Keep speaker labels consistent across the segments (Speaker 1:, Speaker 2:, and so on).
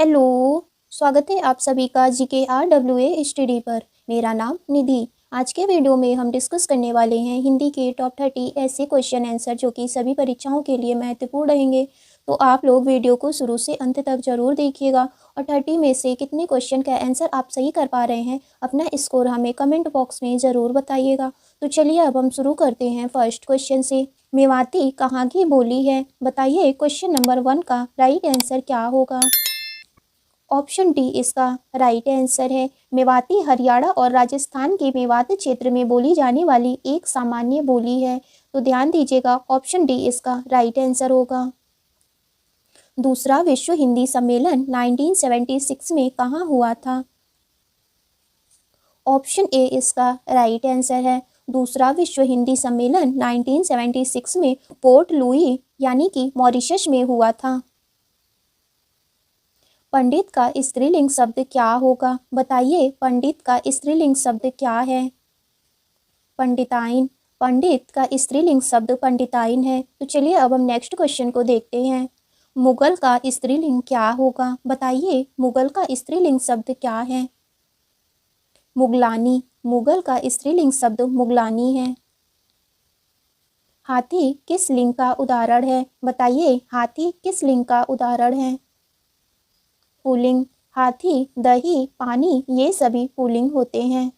Speaker 1: Hello. स्वागत है आप सभी का GKRWA स्टडी पर। मेरा नाम निधि। आज के वीडियो में हम डिस्कस करने वाले हैं हिंदी के टॉप 30 ऐसे क्वेश्चन आंसर जो कि सभी परीक्षाओं के लिए महत्वपूर्ण रहेंगे। तो आप लोग वीडियो को शुरू से अंत तक जरूर देखिएगा और 30 में से कितने क्वेश्चन का आंसर आप सही कर पा रहे हैं अपना स्कोर हमें कमेंट बॉक्स में ज़रूर बताइएगा। तो चलिए अब हम शुरू करते हैं फर्स्ट क्वेश्चन से। मेवाती कहाँ की बोली है? बताइए क्वेश्चन नंबर 1 का राइट आंसर क्या होगा। ऑप्शन डी इसका राइट आंसर है। मेवाती हरियाणा और राजस्थान के मेवात क्षेत्र में बोली जाने वाली एक सामान्य बोली है। तो ध्यान दीजिएगा, ऑप्शन डी इसका राइट आंसर होगा। दूसरा विश्व हिंदी सम्मेलन 1976 में कहाँ हुआ था? ऑप्शन ए इसका राइट आंसर है। दूसरा विश्व हिंदी सम्मेलन 1976 में पोर्ट लुई यानी कि मॉरिशस में हुआ था। पंडित का स्त्रीलिंग शब्द क्या होगा? बताइए पंडित का स्त्रीलिंग शब्द क्या है? पंडिताइन। पंडित का स्त्रीलिंग शब्द पंडिताइन है। तो चलिए अब हम नेक्स्ट क्वेश्चन को देखते हैं। मुगल का स्त्रीलिंग क्या होगा? बताइए मुगल का स्त्रीलिंग शब्द क्या है? मुगलानी। मुगल का स्त्रीलिंग शब्द मुगलानी है। हाथी किस लिंग का उदाहरण है? बताइए हाथी किस लिंग का उदाहरण है? पुल्लिंग। हाथी, दही, पानी ये सभी पुल्लिंग होते हैं।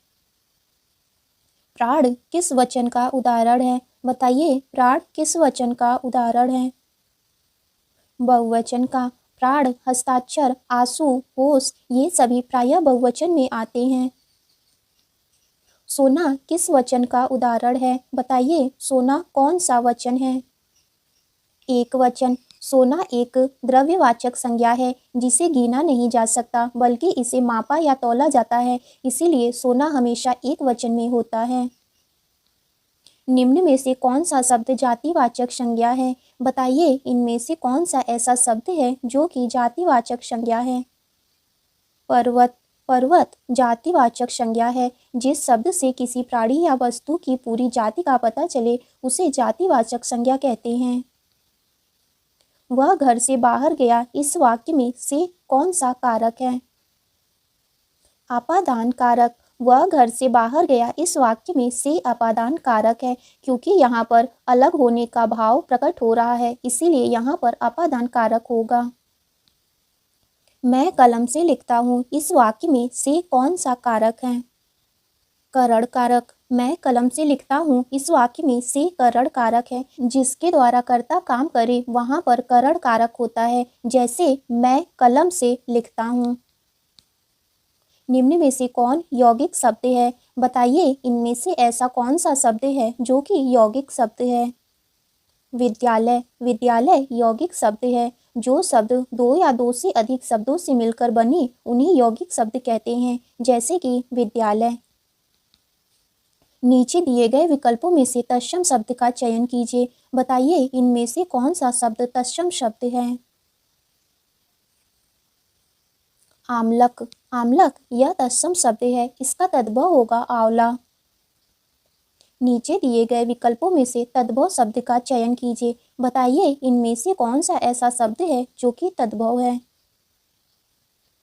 Speaker 1: प्राण किस वचन का उदाहरण है? बताइए प्राण किस वचन का उदाहरण है? बहुवचन का। प्राण, हस्ताक्षर, आंसू, होश ये सभी प्रायः बहुवचन में आते हैं। सोना किस वचन का उदाहरण है? बताइए सोना कौन सा वचन है? एक वचन। सोना एक द्रव्यवाचक संज्ञा है जिसे गिना नहीं जा सकता बल्कि इसे मापा या तौला जाता है, इसीलिए सोना हमेशा एक वचन में होता है। निम्न में से कौन सा शब्द जातिवाचक संज्ञा है? बताइए इनमें से कौन सा ऐसा शब्द है जो कि जातिवाचक संज्ञा है? पर्वत। पर्वत जातिवाचक संज्ञा है। जिस शब्द से किसी प्राणी या वस्तु की पूरी जाति का पता चले उसे जातिवाचक संज्ञा कहते हैं। वह घर से बाहर गया इस वाक्य में से कौन सा कारक है? अपादान कारक। वह घर से बाहर गया इस वाक्य में से अपादान कारक है क्योंकि यहाँ पर अलग होने का भाव प्रकट हो रहा है, इसीलिए यहाँ पर अपादान कारक होगा। मैं कलम से लिखता हूँ इस वाक्य में से कौन सा कारक है? करण कारक। मैं कलम से लिखता हूँ इस वाक्य में से करण कारक है। जिसके द्वारा कर्ता काम करे वहाँ पर करण कारक होता है, जैसे मैं कलम से लिखता हूँ। निम्न में से कौन यौगिक शब्द है? बताइए इनमें से ऐसा कौन सा शब्द है जो कि यौगिक शब्द है? विद्यालय। विद्यालय यौगिक शब्द है। जो शब्द दो या दो से अधिक शब्दों से मिलकर बने उन्हें यौगिक शब्द कहते हैं, जैसे कि विद्यालय। नीचे दिए गए विकल्पों में से तत्सम शब्द का चयन कीजिए। बताइए इनमें से कौन सा शब्द तत्सम शब्द है? आमलक। आमलक यह तत्सम शब्द है, इसका तद्भव होगा आंवला। नीचे दिए गए विकल्पों में से तद्भव शब्द का चयन कीजिए। बताइए इनमें से कौन सा ऐसा शब्द है जो कि तद्भव है?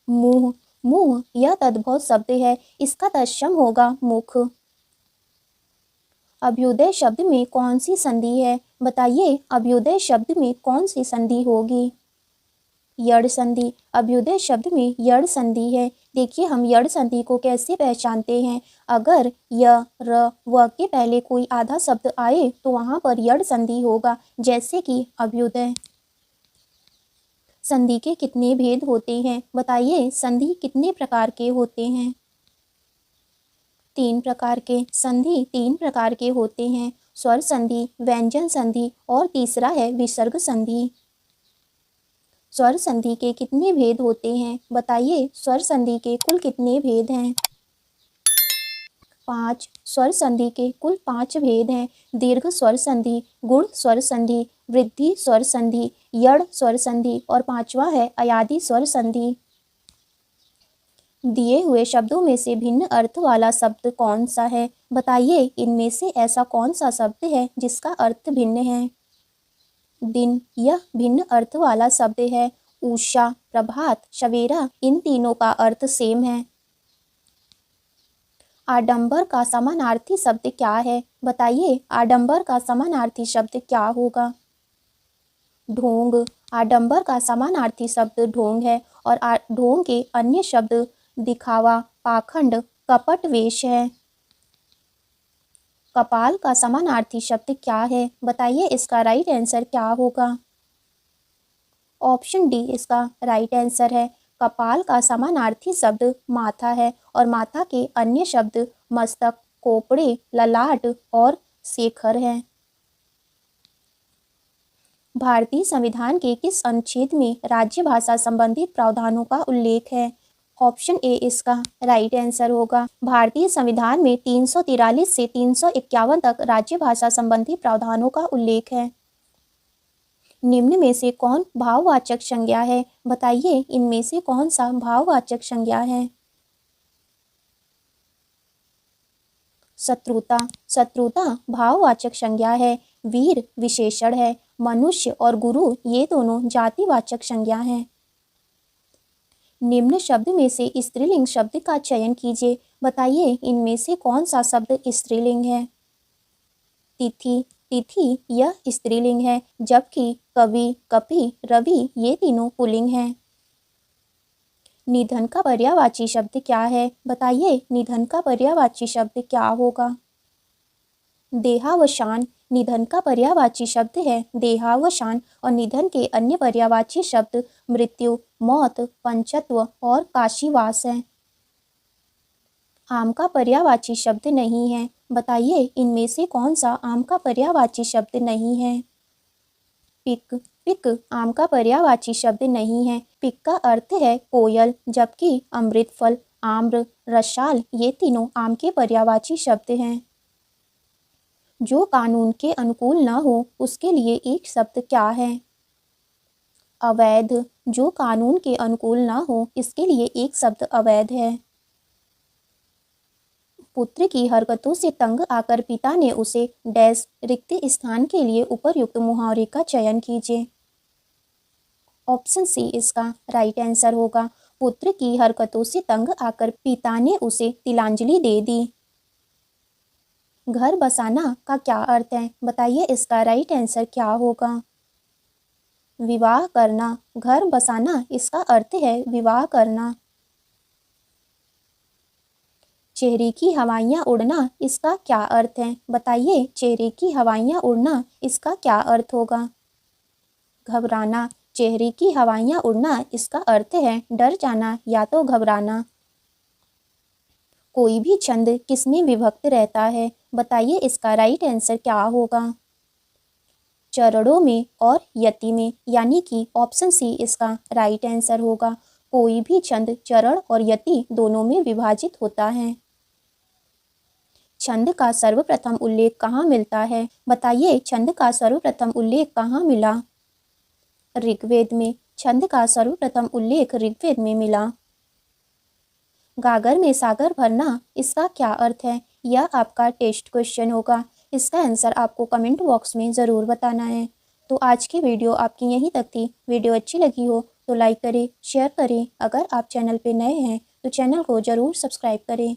Speaker 1: मुंह। मुंह यह तद्भव शब्द है, इसका तत्सम होगा मुख। अभ्युदय शब्द में कौन सी संधि है? बताइए अभ्युदय शब्द में कौन सी संधि होगी? यड़ संधि। अभ्युदय शब्द में यड़ संधि है। देखिए हम यड़ संधि को कैसे पहचानते हैं। अगर य, र, व के पहले कोई आधा शब्द आए तो वहाँ पर यड़ संधि होगा, जैसे कि अभ्युदय। संधि के कितने भेद होते हैं? बताइए संधि कितने प्रकार के होते हैं? 3 प्रकार के। संधि 3 प्रकार के होते हैं, स्वर संधि, व्यंजन संधि और तीसरा है विसर्ग संधि। स्वर संधि के कितने भेद होते हैं? बताइए स्वर संधि के कुल कितने भेद हैं? 5। स्वर संधि के कुल 5 भेद हैं। दीर्घ स्वर संधि, गुण स्वर संधि, वृद्धि स्वर संधि, यड़ स्वर संधि और 5वां है अयादि स्वर संधि। दिए हुए शब्दों में से भिन्न अर्थ वाला शब्द कौन सा है? बताइए इनमें से ऐसा कौन सा शब्द है जिसका अर्थ भिन्न है? दिन यह भिन्न अर्थ वाला शब्द है उषा, प्रभात, सवेरा, इन तीनों का अर्थ सेम है। आडंबर का समानार्थी शब्द क्या है? बताइए, आडंबर का समानार्थी शब्द क्या होगा? ढोंग। आडंबर का समानार्थी शब्द ढोंग है और ढोंग के अन्य शब्द दिखावा, पाखंड, कपट, वेश है। कपाल का समानार्थी शब्द क्या है? बताइए, इसका राइट आंसर क्या होगा? ऑप्शन डी इसका राइट आंसर है। कपाल का समानार्थी शब्द माथा है और माथा के अन्य शब्द मस्तक, कोपड़े, ललाट और शेखर हैं। भारतीय संविधान के किस अनुच्छेद में राज्य भाषा संबंधित प्रावधानों का उल्लेख है? ऑप्शन ए इसका राइट आंसर होगा। भारतीय संविधान में 343 से 351 तक राज्य भाषा संबंधी प्रावधानों का उल्लेख है। निम्न में से कौन भाववाचक संज्ञा है? बताइए, इनमें से कौन सा भाववाचक संज्ञा है? शत्रुता। शत्रुता भाववाचक संज्ञा है। वीर विशेषण है। मनुष्य और गुरु ये दोनों जातिवाचक संज्ञा हैं। निम्न शब्द में से स्त्रीलिंग शब्द का चयन कीजिए। बताइए, इनमें से कौन सा शब्द स्त्रीलिंग है? तिथि। तिथि यह स्त्रीलिंग है, जबकि कवि, कपि, रवि ये तीनों पुल्लिंग हैं। निधन का पर्यायवाची शब्द क्या है? बताइए, निधन का पर्यायवाची शब्द क्या होगा? देहावसान। निधन का पर्यायवाची शब्द है देहावसान और निधन के अन्य पर्यायवाची शब्द मृत्यु, मौत, पंचत्व और काशीवास हैं। आम का पर्यायवाची शब्द नहीं है। बताइए, इनमें से कौन सा आम का पर्यायवाची शब्द नहीं है? पिक। पिक आम का पर्यायवाची शब्द नहीं है। पिक का अर्थ है कोयल, जबकि अमृतफल, आम्र, रसाल ये तीनों आम के पर्यायवाची शब्द हैं। जो कानून के अनुकूल न हो उसके लिए एक शब्द क्या है? अवैध। जो कानून के अनुकूल न हो इसके लिए एक शब्द अवैध है। पुत्र की हरकतों से तंग आकर पिता ने उसे डैश रिक्त स्थान के लिए उपयुक्त मुहावरे का चयन कीजिए। ऑप्शन सी इसका राइट आंसर होगा। पुत्र की हरकतों से तंग आकर पिता ने उसे तिलांजलि दे दी। घर बसाना का क्या अर्थ है? बताइए, इसका राइट आंसर क्या होगा? विवाह करना। घर बसाना इसका अर्थ है विवाह करना। चेहरे की हवाइयाँ उड़ना इसका क्या अर्थ है? बताइए, चेहरे की हवाइयाँ उड़ना इसका क्या अर्थ होगा? घबराना। चेहरे की हवाइयाँ उड़ना इसका अर्थ है डर जाना या तो घबराना। कोई भी छंद किसमें विभक्त रहता है? बताइए, इसका राइट आंसर क्या होगा? चरणों में और यति में, यानी कि ऑप्शन सी इसका राइट आंसर होगा। कोई भी छंद चरण और यति दोनों में विभाजित होता है। छंद का सर्वप्रथम उल्लेख कहाँ मिलता है? बताइए, छंद का सर्वप्रथम उल्लेख कहाँ मिला? ऋग्वेद में। छंद का सर्वप्रथम उल्लेख ऋग्वेद में मिला। गागर में सागर भरना इसका क्या अर्थ है? यह आपका टेस्ट क्वेश्चन होगा। इसका आंसर आपको कमेंट बॉक्स में ज़रूर बताना है। तो आज की वीडियो आपकी यहीं तक थी। वीडियो अच्छी लगी हो तो लाइक करें, शेयर करें। अगर आप चैनल पे नए हैं तो चैनल को ज़रूर सब्सक्राइब करें।